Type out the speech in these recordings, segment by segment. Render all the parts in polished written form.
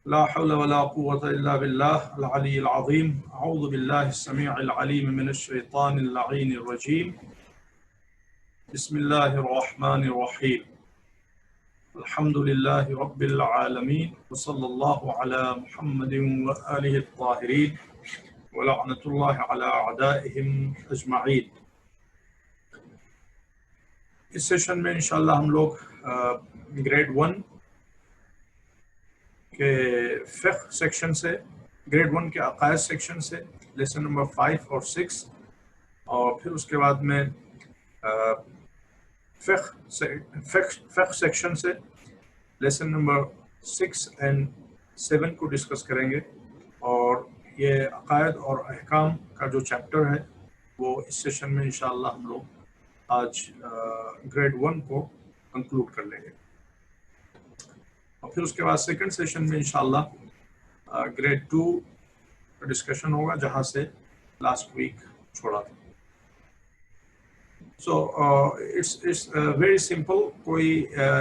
لا حول ولا قوة إلا بالله العلي العظيم. أعوذ بالله السميع العليم من الشيطان اللعين الرجيم. بسم الله الرحمن الرحيم. الحمد لله رب العالمين، وصلى الله على محمد وآله الطاهرين، ولعنة الله على أعدائهم أجمعين. اس سیشن میں انشاءاللہ ہم لوگ گریڈ 1 کے فقہ سیکشن سے، گریڈ 1 کے عقائد سیکشن سے لیسن نمبر 5 اور 6، اور پھر اس کے بعد میں فقہ سیکشن سے لیسن نمبر 6 اینڈ 7 کو ڈسکس کریں گے. اور یہ عقائد اور احکام کا جو چیپٹر ہے وہ اس سیشن میں انشاءاللہ ہم لوگ آج گریڈ 1 کو کنکلوڈ کر لیں گے. اور پھر اس کے بعد سیکنڈ سیشن میں انشاءاللہ گریڈ 2 کا ڈسکشن ہوگا جہاں سے لاسٹ ویک چھوڑا تھا. سو اٹس ویری سمپل، کوئی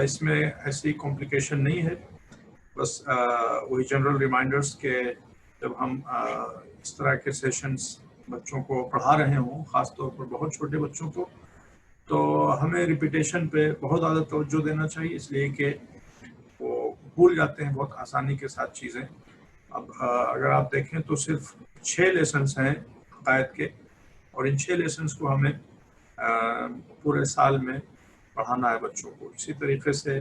اس میں ایسی کمپلیکیشن نہیں ہے، بس وہی جنرل ریمائنڈرز کہ جب ہم اس طرح کے سیشنز بچوں کو پڑھا رہے ہوں، خاص طور پر بہت چھوٹے بچوں کو، تو ہمیں ریپیٹیشن پہ بہت زیادہ توجہ دینا چاہیے، اس لیے کہ وہ بھول جاتے ہیں بہت آسانی کے ساتھ چیزیں. اب اگر آپ دیکھیں تو صرف 6 لیسنس ہیں عقائد کے، اور ان 6 لیسنس کو ہمیں پورے سال میں پڑھانا ہے بچوں کو. اسی طریقے سے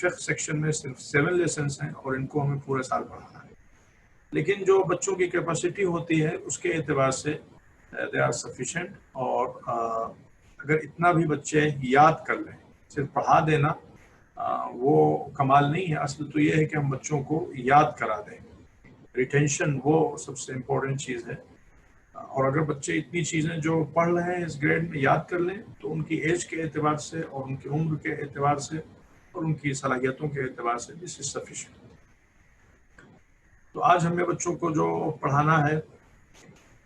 فقہ سیکشن میں صرف 7 لیسنس ہیں اور ان کو ہمیں پورے سال پڑھانا ہے. لیکن جو بچوں کی کیپیسٹی ہوتی ہے اس کے اعتبار سے دے آر سفیشینٹ، اور اگر اتنا بھی بچے یاد کر لیں، صرف پڑھا دینا وہ کمال نہیں ہے. اصل تو یہ ہے کہ ہم بچوں کو یاد کرا دیں. ریٹینشن وہ سب سے امپورٹنٹ چیز ہے. اور اگر بچے اتنی چیزیں جو پڑھ رہے ہیں اس گریڈ میں یاد کر لیں تو ان کی ایج کے اعتبار سے اور ان کی عمر کے اعتبار سے اور ان کی صلاحیتوں کے اعتبار سے دس از سفیشینٹ. تو آج ہمیں بچوں کو جو پڑھانا ہے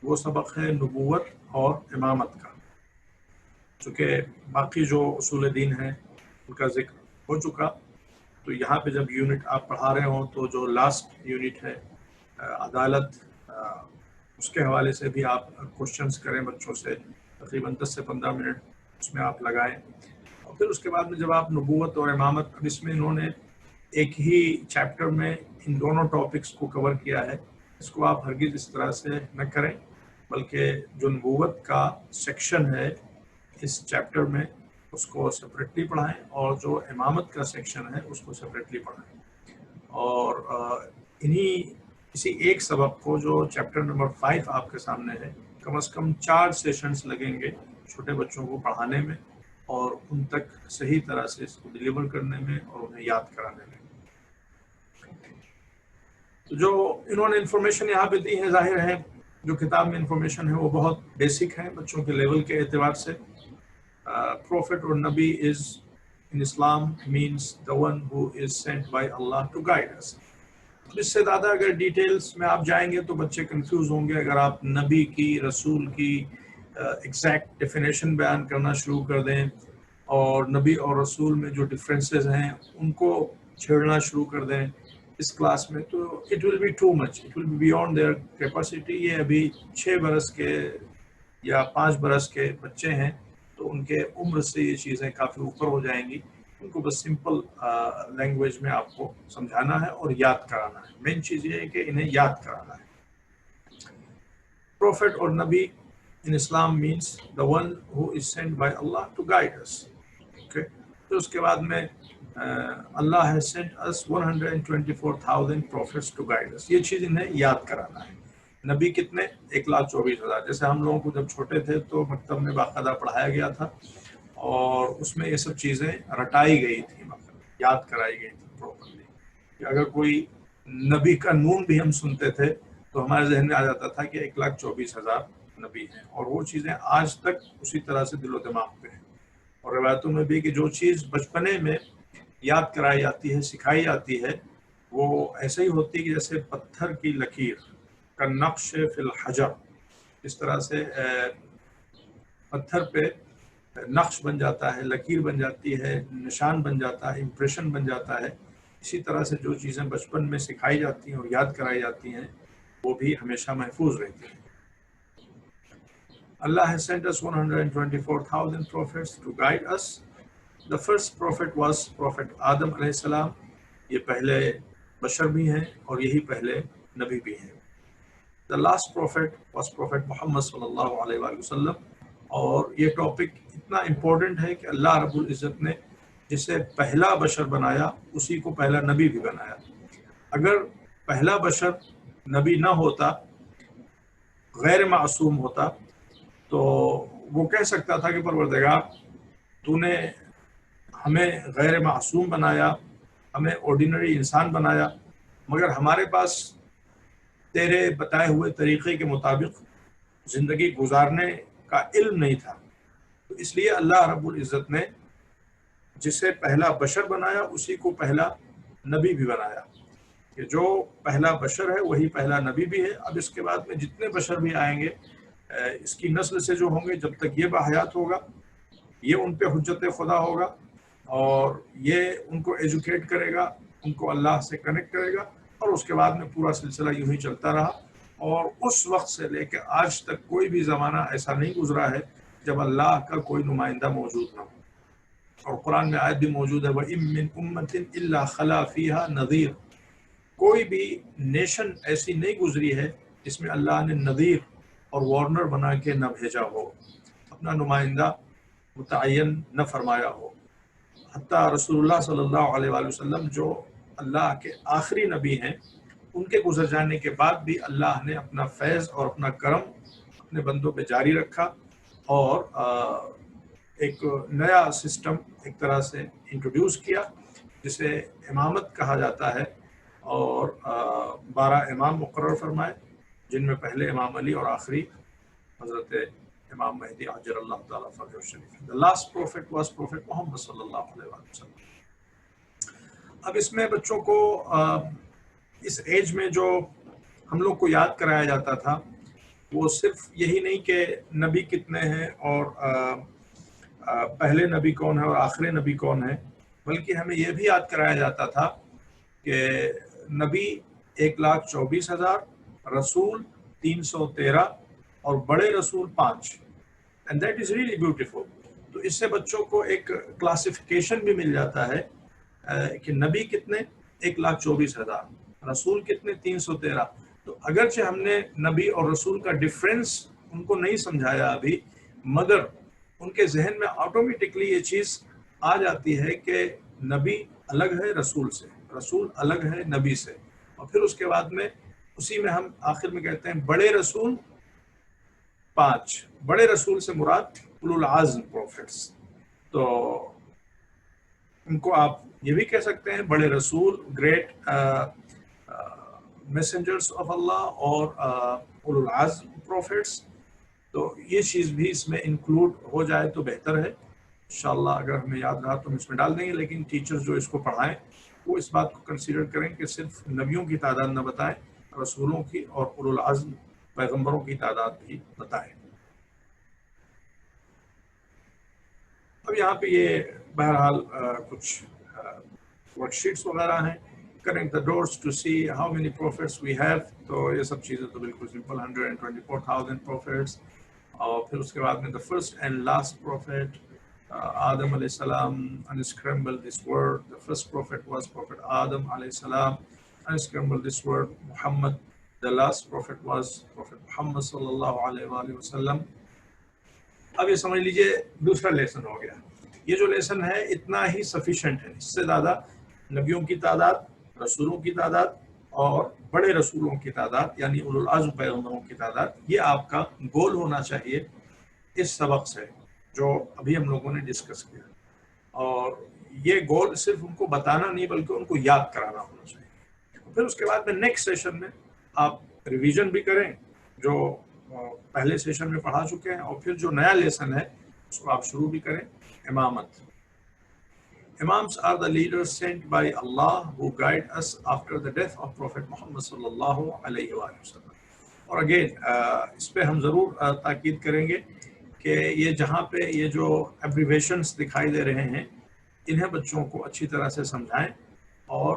وہ سبق ہے نبوت اور امامت کا. چونکہ باقی جو اصول دین ہیں ان کا ذکر ہو چکا، تو یہاں پہ جب یونٹ آپ پڑھا رہے ہوں تو جو لاسٹ یونٹ ہے عدالت، اس کے حوالے سے بھی آپ کوشچنس کریں بچوں سے، تقریباً 10 سے 15 منٹ اس میں آپ لگائیں. اور پھر اس کے بعد میں جب آپ نبوت اور امامت، اب اس میں انہوں نے ایک ہی چیپٹر میں ان دونوں ٹاپکس کو کور کیا ہے، اس کو آپ ہرگز اس طرح سے نہ کریں، بلکہ جو نبوت کا سیکشن ہے اس چیپٹر میں اس کو سپریٹلی پڑھائیں، اور جو امامت کا سیکشن ہے اس کو سپریٹلی پڑھائیں. اور اسی ایک سبق کو جو چیپٹر نمبر 5 آپ کے سامنے ہے، کم از کم 4 سیشنز لگیں گے چھوٹے بچوں کو پڑھانے میں اور ان تک صحیح طرح سے اس کو ڈیلیور کرنے میں اور انہیں یاد کرانے میں. تو جو انہوں نے انفارمیشن یہاں پہ دی ہے، ظاہر ہے جو کتاب میں انفارمیشن ہے وہ بہت بیسک ہے بچوں کے لیول کے اعتبار سے. Prophet or Nabi is in Islam means the one who is sent by Allah to guide us. اس سے زیادہ اگر ڈیٹیلز میں آپ جائیں گے تو بچے کنفیوز ہوں گے. اگر آپ نبی کی، رسول کی ایگزیکٹ ڈیفینیشن بیان کرنا شروع کر دیں اور نبی اور رسول میں جو ڈفرینسز ہیں ان کو چھیڑنا شروع کر دیں اس کلاس میں، تو it will be too much, it will be beyond their capacity. یہ ابھی 6 برس کے یا 5 برس کے بچے ہیں، تو ان کے عمر سے یہ چیزیں کافی اوپر ہو جائیں گی. ان کو بس سمپل لینگویج میں آپ کو سمجھانا ہے اور یاد کرانا ہے. مین چیز یہ ہے کہ انہیں یاد کرانا ہے. پروفیٹ اور نبی in Islam means the one who is sent by Allah to guide us. Okay, تو اس کے بعد میں Allah has sent us 124,000 prophets to guide us. یہ چیز انہیں یاد کرانا ہے. نبی کتنے؟ 1,24,000. جیسے ہم لوگوں کو جب چھوٹے تھے تو مکتب میں باقاعدہ پڑھایا گیا تھا اور اس میں یہ سب چیزیں رٹائی گئی تھی، یاد کرائی گئی تھی پراپرلی. کہ اگر کوئی نبی کا نون بھی ہم سنتے تھے تو ہمارے ذہن میں آ جاتا تھا کہ 1,24,000 نبی ہیں، اور وہ چیزیں آج تک اسی طرح سے دل و دماغ پہ ہیں. اور روایتوں میں بھی کہ جو چیز بچپنے میں یاد کرائی جاتی ہے، سکھائی جاتی ہے، وہ ایسے ہی ہوتی ہے کہ جیسے پتھر کی لکیر کا نقش فی الحجر. اس طرح سے پتھر پہ نقش بن جاتا ہے، لکیر بن جاتی ہے، نشان بن جاتا ہے، امپریشن بن جاتا ہے. اسی طرح سے جو چیزیں بچپن میں سکھائی جاتی ہیں اور یاد کرائی جاتی ہیں وہ بھی ہمیشہ محفوظ رہتی ہیں. Allah has sent us 124,000 prophets to guide us. The first prophet was Prophet Adam علیہ السلام. یہ پہلے بشر بھی ہیں اور یہی پہلے نبی بھی ہیں. The last prophet was Prophet Muhammad صلی اللہ علیہ وآلہ وسلم. اور یہ ٹاپک اتنا امپورٹنٹ ہے کہ اللہ رب العزت نے جسے پہلا بشر بنایا اسی کو پہلا نبی بھی بنایا. اگر پہلا بشر نبی نہ ہوتا، غیر معصوم ہوتا، تو وہ کہہ سکتا تھا کہ پروردگار تو نے ہمیں غیر معصوم بنایا، ہمیں آرڈینری انسان بنایا، مگر ہمارے پاس تیرے بتائے ہوئے طریقے کے مطابق زندگی گزارنے کا علم نہیں تھا. تو اس لیے اللہ رب العزت نے جسے پہلا بشر بنایا اسی کو پہلا نبی بھی بنایا، کہ جو پہلا بشر ہے وہی پہلا نبی بھی ہے. اب اس کے بعد میں جتنے بشر بھی آئیں گے اس کی نسل سے جو ہوں گے، جب تک یہ باحیات ہوگا یہ ان پہ حجت خدا ہوگا اور یہ ان کو ایجوکیٹ کرے گا، ان کو اللہ سے کنیکٹ کرے گا، اور اس کے بعد میں پورا سلسلہ یوں ہی چلتا رہا. اور اس وقت سے لے کے آج تک کوئی بھی زمانہ ایسا نہیں گزرا ہے جب اللہ کا کوئی نمائندہ موجود نہ ہو. اور قرآن میں آیت بھی موجود ہے وَإِن مِّنْ أُمَّةٍ إِلَّا خَلَا فِيهَا نَذِيرٌ. کوئی بھی نیشن ایسی نہیں گزری ہے جس میں اللہ نے نذیر اور وارنر بنا کے نہ بھیجا ہو، اپنا نمائندہ متعین نہ فرمایا ہو. حتیٰ رسول اللہ صلی اللہ علیہ وآلہ وسلم جو اللہ کے آخری نبی ہیں، ان کے گزر جانے کے بعد بھی اللہ نے اپنا فیض اور اپنا کرم اپنے بندوں پہ جاری رکھا اور ایک نیا سسٹم ایک طرح سے انٹروڈیوس کیا جسے امامت کہا جاتا ہے، اور 12 امام مقرر فرمائے جن میں پہلے امام علی اور آخری حضرت امام مہدی عجل اللہ تعالیٰ فرجہ شریف. The last prophet was Prophet محمد صلی اللہ علیہ وسلم. اب اس میں بچوں کو اس ایج میں جو ہم لوگ کو یاد کرایا جاتا تھا وہ صرف یہی نہیں کہ نبی کتنے ہیں اور پہلے نبی کون ہے اور آخری نبی کون ہے، بلکہ ہمیں یہ بھی یاد کرایا جاتا تھا کہ نبی 1,24,000، رسول 313 اور بڑے رسول 5. And that is really beautiful. تو اس سے بچوں کو ایک کلاسیفیکیشن بھی مل جاتا ہے کہ نبی کتنے 1,24,000، رسول کتنے 313. تو اگرچہ ہم نے نبی اور رسول کا ڈفرینس ان کو نہیں سمجھایا ابھی، مگر ان کے ذہن میں آٹومیٹکلی یہ چیز آ جاتی ہے کہ نبی الگ ہے رسول سے، رسول الگ ہے نبی سے. اور پھر اس کے بعد میں اسی میں ہم آخر میں کہتے ہیں بڑے رسول 5. بڑے رسول سے مراد اولو العزم پروفٹس. تو ان کو آپ یہ بھی کہہ سکتے ہیں بڑے رسول، گریٹ میسنجرز آف اللہ، اور اولو العزم پروفٹس. تو یہ چیز بھی اس میں انکلوڈ ہو جائے تو بہتر ہے. انشاءاللہ اگر ہمیں یاد رہا تو ہم اس میں ڈال دیں گے، لیکن ٹیچرز جو اس کو پڑھائیں وہ اس بات کو کنسیڈر کریں کہ صرف نبیوں کی تعداد نہ بتائیں، رسولوں کی اور اولو العزم پیغمبروں کی تعداد بھی بتائیں. اب یہاں پہ یہ بہرحال کچھ ورک شیٹس وغیرہ ہیں. Connect the doors to see how many prophets we have. تو یہ سب چیزیں تو بالکل سمپل، 124,000 prophets. اور پھر اس کے بعد میں the first and last prophet آدم علیہ السلام unscramble this word. The first prophet was Prophet Adam علیہ السلام. Unscramble this word Muhammad. The last prophet was Prophet Muhammad صلی اللہ علیہ وآلہ وسلم. اب یہ سمجھ لیجئے دوسرا لیسن ہو گیا. یہ جو لیسن ہے اتنا ہی سفیشینٹ ہے، اس سے زیادہ نبیوں کی تعداد، رسولوں کی تعداد اور بڑے رسولوں کی تعداد یعنی اولو العزم پیغمبروں کی تعداد، یہ آپ کا گول ہونا چاہیے اس سبق سے جو ابھی ہم لوگوں نے ڈسکس کیا. اور یہ گول صرف ان کو بتانا نہیں بلکہ ان کو یاد کرانا ہونا چاہیے. پھر اس کے بعد میں نیکسٹ سیشن میں آپ ریویژن بھی کریں جو پہلے سیشن میں پڑھا چکے ہیں، اور پھر جو نیا لیسن ہے اس کو آپ شروع بھی کریں. امامت. Imams are the leaders sent by Allah who guide us after the death of Prophet Muhammad sallallahu alayhi wa sallam. اور اگین اس پہ ہم ضرور تاکید کریں گے کہ یہ جہاں پہ یہ جو ایبریویشنز دکھائی دے رہے ہیں انہیں بچوں کو اچھی طرح سے سمجھائیں اور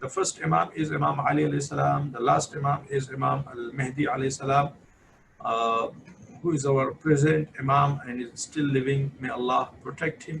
The first Imam is Imam Ali alayhi salam. The last Imam is Imam al-Mahdi alayhi salam, who is our present Imam and is still living. May Allah protect him.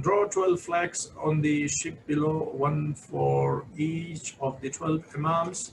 draw 12 flags on the ship below, one for each of the 12 imams.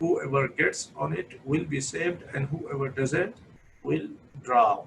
Whoever gets on it will be saved and whoever doesn't will drown.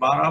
12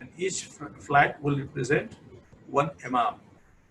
and each flag will represent one imam.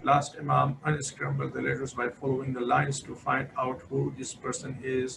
Last imam, unscramble the letters by following the lines to find out who this person is.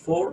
4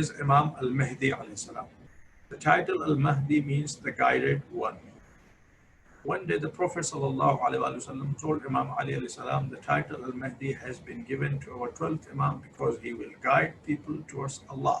is Imam al-Mahdi alayhi salam. The title al-Mahdi means the guided one. One day the Prophet sallallahu alaihi wasallam told Imam Ali alayhi salam, the title al-Mahdi has been given to our 12th imam because he will guide people towards Allah.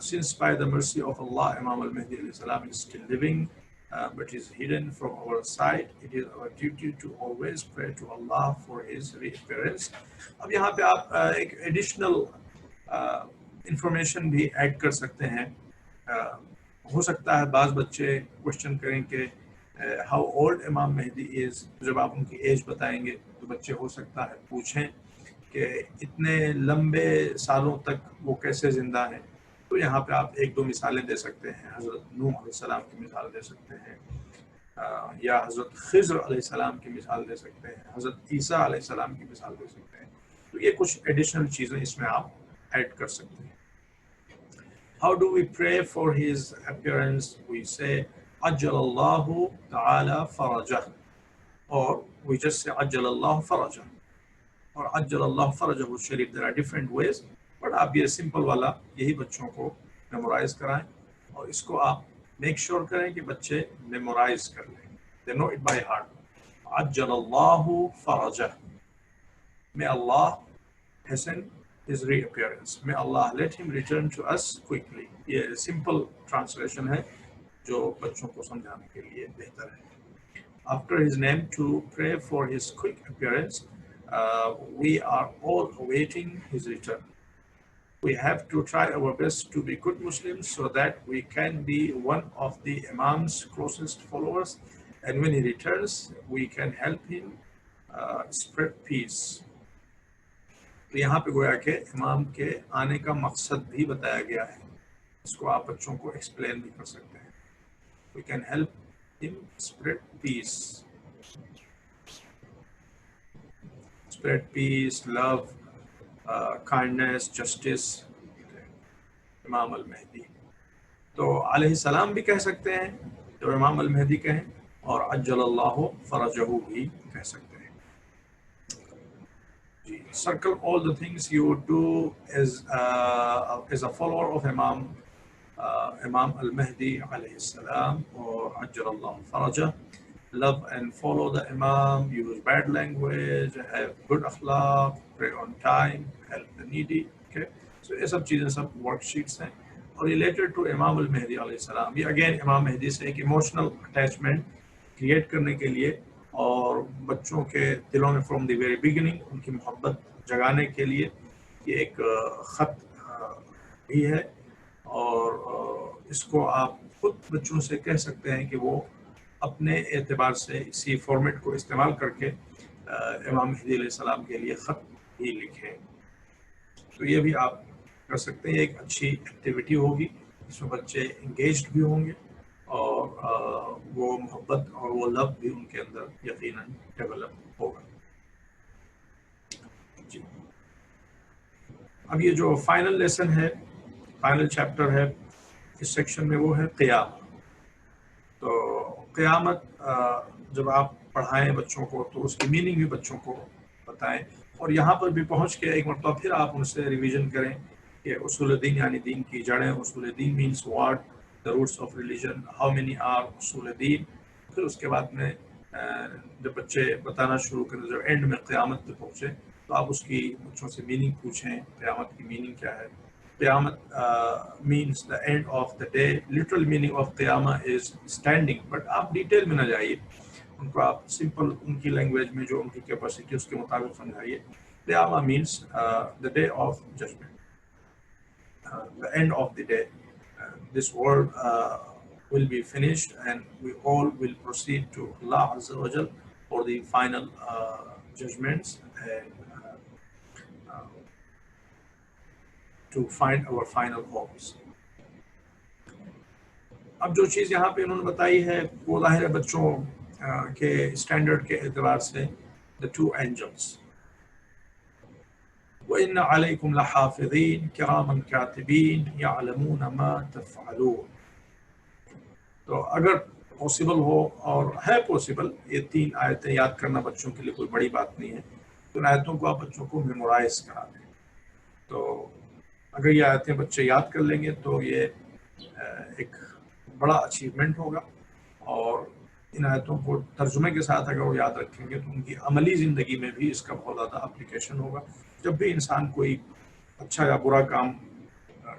since by the mercy of Allah, Imam al-Mahdi alayhi salam is still living, but is hidden from our sight, it is our duty to always pray to Allah for his reappearance. اب یہاں پہ آپ ایک additional information بھی add کر سکتے ہیں. ہو سکتا ہے بعض بچے کوشچن کریں کہ ہاؤ اولڈ امام مہدی از. جب آپ ان کی ایج بتائیں گے تو بچے ہو سکتا ہے پوچھیں کہ اتنے لمبے سالوں تک وہ کیسے زندہ ہیں. تو یہاں پہ آپ ایک دو مثالیں دے سکتے ہیں. حضرت نوح علیہ السلام کی مثال دے سکتے ہیں, یا حضرت خضر علیہ السلام کی مثال دے سکتے ہیں, حضرت عیسیٰ علیہ السلام کی مثال دے سکتے ہیں. تو یہ کچھ ایڈیشنل چیزیں اس میں آپ ایڈ کر سکتے ہیں. How do we pray for his appearance? We say عجل اللہ تعالی فرجہ, or we just say عجل اللہ فرجہ اور عجل اللہ فرجہ الشریف. There are different ways, but آپ یہ سمپل والا یہی بچوں کو میمورائز کرائیں, اور اس کو آپ میک شور کریں کہ بچے میمورائز کر لیں. They know it by heart. عجل اللہ فرجہ, may Allah hasten his reappearance. May Allah let him return to us quickly. یہ سمپل ٹرانسلیشن ہے جو بچوں کو سمجھانے کے لیے بہتر ہے. After his name, to pray for his quick appearance, we are all awaiting his return. We have to try our best to be good Muslims so that we can be one of the Imam's closest followers, and when he returns, we can help him spread peace. تو یہاں پہ گویا کہ امام کے آنے کا مقصد بھی بتایا گیا ہے. اس کو آپ بچوں کو ایکسپلین بھی کر سکتے ہیں. We can help him spread peace. Spread peace, love, kindness, justice. امام المہدی. تو علیہ السلام بھی کہہ سکتے ہیں جو امام المہدی کہیں, اور عجل اللہ فرجہ بھی کہہ سکتے ہیں. Circle all the things you would do as a follower of Imam al-Mahdi alayhi salam or Ajjal Allah Farajah. Love and follow the Imam, use bad language, have good akhlaq, pray on time, help the needy. Okay, so یہ سب چیزیں سب work sheets ہیں, اور related to Imam al-Mahdi alayhi salam. یہ again امام مہدی سے ایک emotional attachment create کرنے کے لیے اور بچوں کے دلوں میں فرام دی ویری بگننگ ان کی محبت جگانے کے لیے یہ ایک خط بھی ہے. اور اس کو آپ خود بچوں سے کہہ سکتے ہیں کہ وہ اپنے اعتبار سے اسی فارمیٹ کو استعمال کر کے امام مہدی علیہ السلام کے لیے خط بھی لکھیں. تو یہ بھی آپ کر سکتے ہیں. ایک اچھی ایکٹیویٹی ہوگی, اس میں بچے انگیجڈ بھی ہوں گے, اور وہ محبت اور وہ لو بھی ان کے اندر یقیناً ڈیولپ ہوگا. جی, اب یہ جو فائنل لیسن ہے, فائنل چیپٹر ہے اس سیکشن میں, وہ ہے قیامت. تو قیامت جب آپ پڑھائیں بچوں کو تو اس کی میننگ بھی بچوں کو بتائیں, اور یہاں پر بھی پہنچ کے ایک مرتبہ پھر آپ ان سے ریویژن کریں کہ اصول دین یعنی دین کی جڑیں. اصول دین means what, the roots of religion, how many are اصول دین. پھر اس کے بعد میں جب بچے بتانا شروع کریں, جب اینڈ میں قیامت پہ پہنچے تو آپ اس کی بچوں سے میننگ پوچھیں. قیامت کی میننگ کیا ہے؟ قیامت means the end of the day. literal meaning of قیامہ is standing, but آپ ڈیٹیل میں نہ جائیے, ان کو آپ سمپل ان کی لینگویج میں جو ان کی کیپیسٹی اس کے مطابق سمجھائیے. قیامہ means the day of judgment, the end of the day. This world will be finished and we all will proceed to Allah Azza wa Jal for the final judgments and to find our final homes. اب جو چیز یہاں پہ انہوں نے بتائی ہے وہ ظاہر ہے بچوں کے اسٹینڈرڈ کے اعتبار سے the two angels. وَإِنَّ عَلَيْكُمْ لَحَافِظِينَ كِرَامًا كَاتِبِينَ يَعْلَمُونَ مَا تَفْعَلُونَ. تو اگر پاسبل ہو, اور ہے پاسبل, یہ 3 آیتیں یاد کرنا بچوں کے لیے کوئی بڑی بات نہیں ہے, تو ان آیتوں کو آپ بچوں کو میمورائز کرا دیں. تو اگر یہ آیتیں بچے یاد کر لیں گے تو یہ ایک بڑا اچیومنٹ ہوگا, اور ان آیتوں کو ترجمے کے ساتھ اگر وہ یاد رکھیں گے تو ان کی عملی زندگی میں بھی اس کا بہت زیادہ اپلیکیشن ہوگا. جب بھی انسان کوئی اچھا یا برا کام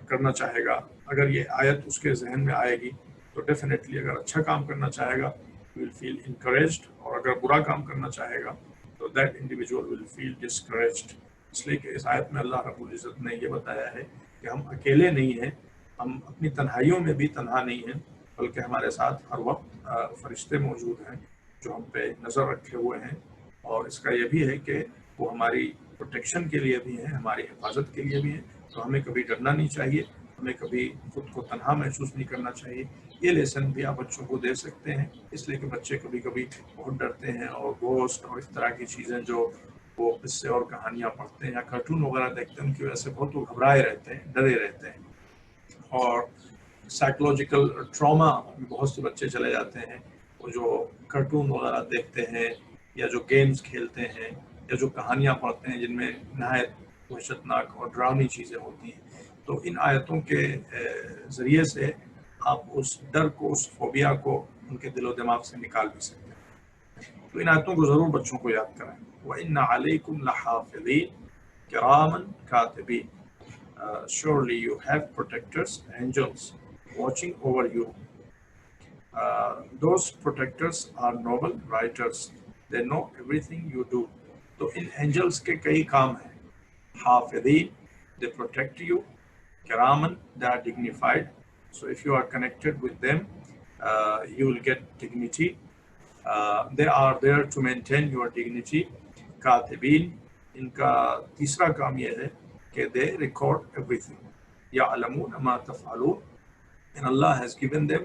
کرنا چاہے گا. اگر یہ آیت اس کے ذہن میں آئے گی تو ڈیفینیٹلی اگر اچھا کام کرنا چاہے گا ول فیل انکریجڈ, اور اگر برا کام کرنا چاہے گا تو that individual will feel discouraged. اس لیے کہ اس آیت میں اللہ رب العزت نے یہ بتایا ہے کہ ہم اکیلے نہیں ہیں, ہم اپنی تنہائیوں میں بھی تنہا نہیں ہیں, بلکہ ہمارے ساتھ ہر وقت فرشتے موجود ہیں جو ہم پہ نظر رکھے ہوئے ہیں. اور اس کا یہ بھی ہے کہ وہ ہماری پروٹیکشن کے لیے بھی ہیں, ہماری حفاظت کے لیے بھی ہیں. تو ہمیں کبھی ڈرنا نہیں چاہیے, ہمیں کبھی خود کو تنہا محسوس نہیں کرنا چاہیے. یہ لیسن بھی آپ بچوں کو دے سکتے ہیں, اس لیے کہ بچے کبھی کبھی بہت ڈرتے ہیں, اور گوسٹ اور اس طرح کی چیزیں جو وہ قصے اور کہانیاں پڑھتے ہیں یا کارٹون وغیرہ دیکھتے ہیں ان کی وجہ سے بہت وہ گھبرائے رہتے ہیں, ڈرے رہتے ہیں. اور سائیکولوجیکل ٹراما میں بہت سے بچے چلے جاتے ہیں, وہ جو کارٹون وغیرہ دیکھتے ہیں یا جو گیمز کھیلتے ہیں یا جو کہانیاں پڑھتے ہیں جن میں نہایت وحشتناک اور ڈراؤنی چیزیں ہوتی ہیں. تو ان آیتوں کے ذریعے سے آپ اس ڈر کو, اس فوبیا کو ان کے دل و دماغ سے نکال بھی سکتے ہیں. تو ان آیتوں کو ضرور بچوں کو یاد کرائیں. وَإِنَّ عَلَيْكُمْ لَحَافِظِينَ كِرَامًا كَاتِبِينَ. Surely you have protectors, angels, watching over you. Those protectors are noble writers. They know everything you do. تو ان angels کے کئی کام ہیں. حافظین, they protect you. Kiraman, they are dignified. So if you are connected with them, you will get dignity. They are there to maintain your dignity. Katibin, ان کا تیسرا کام یہ ہے کہ they record everything. يَعْلَمُونَ مَا تَفْعَلُونَ. And Allah has given them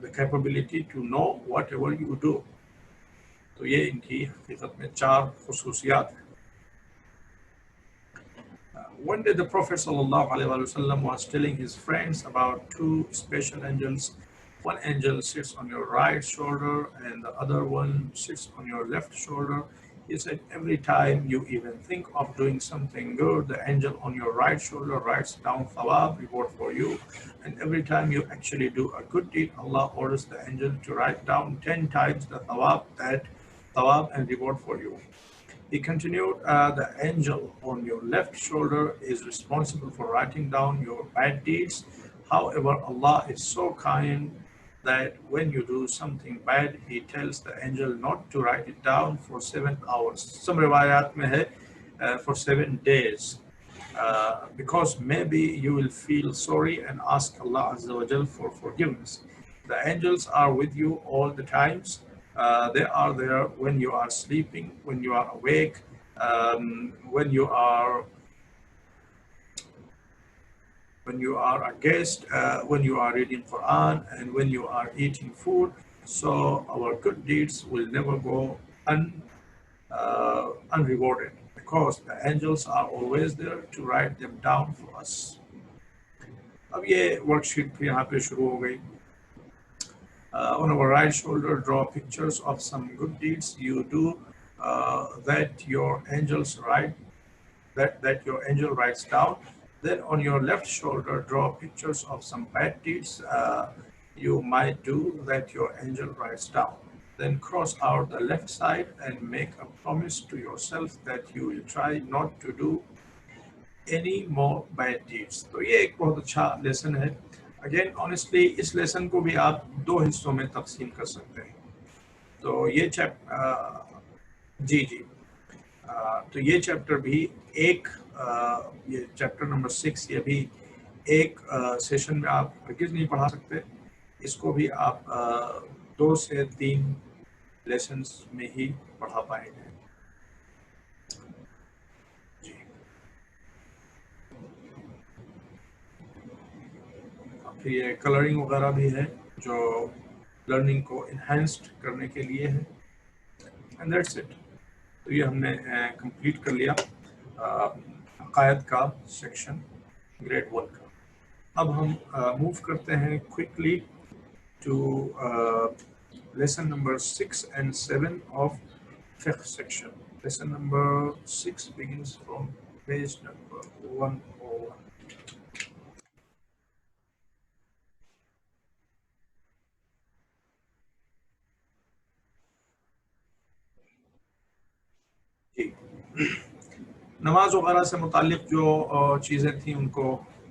the capability to know whatever you do. تو یہ ان کی حقیقت میں 4 خصوصیات ہیں. One day the Prophet ﷺ was telling his friends about 2 special angels. One angel sits on your right shoulder and the other one sits on your left shoulder. He said, every time you even think of doing something good, the angel on your right shoulder writes down thawab, reward for you. And every time you actually do a good deed, Allah orders the angel to write down 10 times the thawab and reward for you. He continued, the angel on your left shoulder is responsible for writing down your bad deeds. However, Allah is so kind that when you do something bad, He tells the angel not to write it down for 7 hours. Some riwayat mein hai, for 7 days. Because maybe you will feel sorry and ask Allah Azza wa Jal for forgiveness. The angels are with you all the times. They are there when you are sleeping, when you are awake, when you are a guest, when you are reading Quran, and when you are eating food. So our good deeds will never go unrewarded, because the angels are always there to write them down for us. اب یہ work sheet یہاں پہ شروع ہو گئی. On our right shoulder, draw pictures of some good deeds you do that your angels write, that your angel writes down. Then on your left shoulder, draw pictures of some bad deeds you might do that your angel writes down. Then cross out the left side and make a promise to yourself that you will try not to do any more bad deeds. تو یہ ایک بہت اچھا lesson ہے. Again honestly اس lesson کو بھی آپ 2 حصوں میں تقسیم کر سکتے ہیں. تو یہ تو یہ چیپٹر بھی یہ چیپٹر نمبر 6 یہ بھی ایک سیشن میں آپ ہرگز نہیں پڑھا سکتے. اس کو بھی آپ 2 سے 3 لیسنز میں ہی پڑھا پائیں گے. پھر یہ کلرنگ وغیرہ بھی ہے جو لرننگ کو انہینسڈ کرنے کے لیے ہے. And that's it. تو یہ ہم نے کمپلیٹ کر لیا عقائد کا سیکشن گریڈ 1 کا. اب ہم موو کرتے ہیں quickly to lesson number 6 and 7 of فقہ سیکشن. Lesson number 6 begins from page number 101. نماز وغیرہ سے متعلق جو چیزیں تھیں ان کو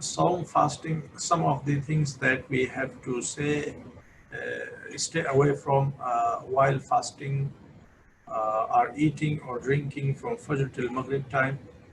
Sawm, fasting, some of the things that we have to say, stay away from while fasting are eating or drinking from Fajr till Maghrib time.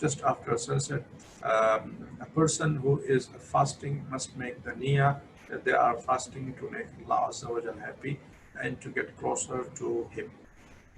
Just after sunset, a person who is fasting must make the niyyah that they are fasting to make Allah Azza wa Jalla happy and to get closer to him.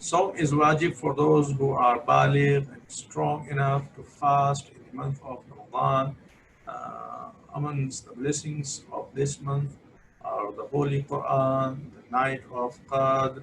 Sawm is wajib for those who are baligh and strong enough to fast in the month of Ramadan. Amongst the blessings of this month are the Holy Quran, the night of Qadr.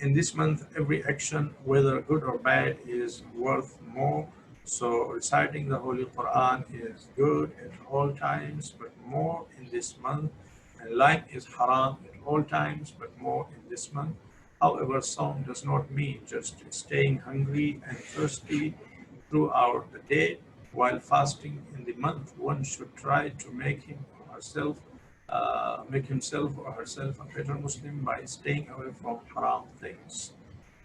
In this month, every action, whether good or bad, is worth more. So reciting the Holy Quran is good at all times, but more in this month. And lying is haram at all times, but more in this month. However, Sawm does not mean just staying hungry and thirsty throughout the day. While fasting in the month, one should try to make him or herself make himself or herself a better Muslim by staying away from haram things.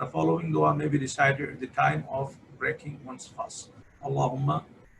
The following dua may be recited at the time of breaking one's fast. Allahumma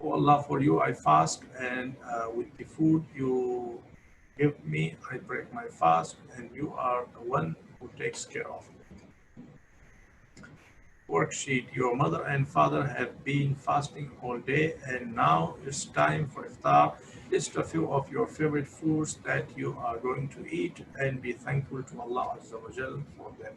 Oh Allah, for you I fast, and with the food you give me I break my fast, and you are the one who takes care of it. Worksheet. Your mother and father have been fasting all day, and now it's time for iftar. List a few of your favorite foods that you are going to eat, and be thankful to Allah Azza wa Jal for them.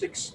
6.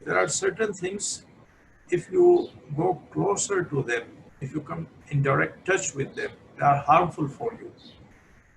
There are certain things, if you go closer to them, if you come in direct touch with them, they are harmful for you.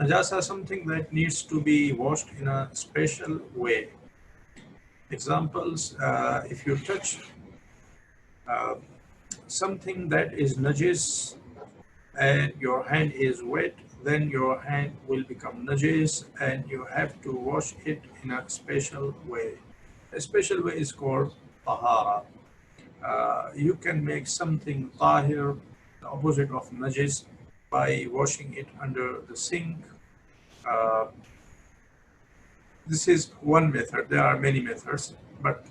Najasa is something that needs to be washed in a special way. Examples, if you touch something that is najis and your hand is wet, then your hand will become najis and you have to wash it in a special way. A special way is called tahara. You can make something tahir, the opposite of najis, by washing it under the sink. This is one method. There are many methods, but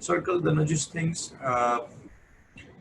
Circle the najis things.